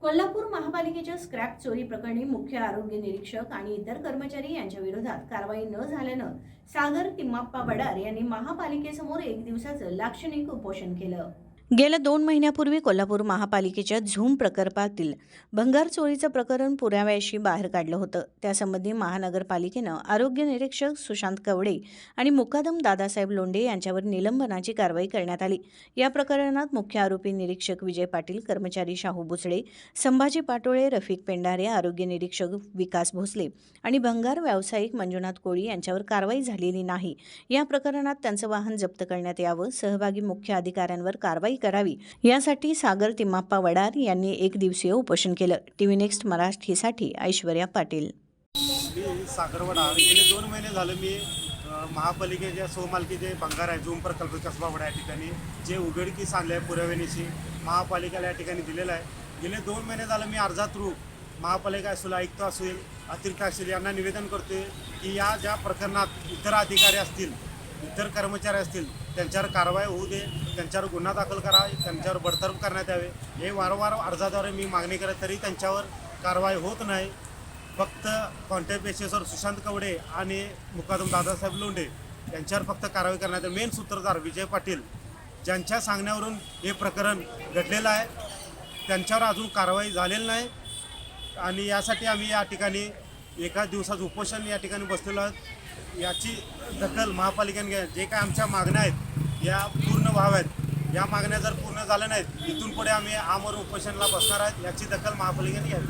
कोल्हापूर महापालिकेच्या स्क्रॅप चोरी प्रकरणी मुख्य आरोग्य निरीक्षक आणि इतर कर्मचारी यांच्या विरोधात कारवाई न झाल्यानं सागर तिम्माप्पा वडार यांनी महापालिकेसमोर एक दिवसाचं लाक्षणिक उपोषण केलं। गेल्या 2 महिन्यापूर्वी कोल्हापूर महापालिकेच्या झूम प्रकल्पातील भंगार चोरीचं प्रकरण पुराव्याशी बाहेर काढलं होतं। त्यासंबंधी महानगरपालिकेनं आरोग्य निरीक्षक सुशांत कवडे आणि मुकादम दादासाहेब लोंढे यांच्यावर निलंबनाची कारवाई करण्यात आली। या प्रकरणात मुख्य आरोपी निरीक्षक विजय पाटील, कर्मचारी शाहू बुचडे, संभाजी पाटोळे, रफिक पेंढारे, आरोग्य निरीक्षक विकास भोसले आणि भंगार व्यावसायिक मंजुनाथ कोळी यांच्यावर कारवाई झालेली नाही। या प्रकरणात त्यांचं वाहन जप्त करण्यात यावं, सहभागी मुख्य अधिकाऱ्यांवर कारवाई करावी यासाठी सागर तिम्माप्पा वडार यांनी एक दिवसीय उपोषण केलं। टीव्ही नेक्स्ट मराठीसाठी ऐश्वर्या पाटील। मी सागर वडार गेले 2 महिने झाले मी महापालिकेच्या स्वमालकीचे भंगार आहे झूम प्रकल्प कसबा वडा या ठिकाणी जे उघडकीस आणले आहे पुराव्यानिशी महापालिकेला या ठिकाणी दिलेलं आहे। गेले 2 महिने झाले मी अर्जाथ्रू महापालिका असेल, आयुक्त असेल, अतिरिक्त असेल यांना निवेदन करतोय की या ज्या प्रकरणात इतर अधिकारी असतील, इतर कर्मचारी असतील त्यांच्यावर कारवाई होऊ दे, त्यांच्यावर गुन्हा दाखल करा, त्यांच्यावर बडतर्फ करण्यात यावे। हे वारंवार अर्जाद्वारे मी मागणी करत तरी त्यांच्यावर कारवाई होत नाही। फक्त कॉन्टॅक्ट बेसिसवर सुशांत कवडे आणि मुकादम दादासाहेब लोंढे यांच्यावर फक्त कारवाई करण्यात मेन सूत्रधार विजय पाटील ज्यांच्या सांगण्यावरून हे प्रकरण घडलेलं आहे त्यांच्यावर अजून कारवाई झालेली नाही आणि यासाठी आम्ही या ठिकाणी एका दिवसाचं उपोषण या ठिकाणी बसलेलो आहोत। याची दखल महापालिकेने घ्या। जे काय आमच्या मागण्या आहेत या पूर्ण व्हाव्यात। या मागण्या जर पूर्ण झाल्या नाहीत इथून पुढे आम्ही आमरण उपोषणाला बसणार आहेत। याची दखल महापालिकेने घ्यावी।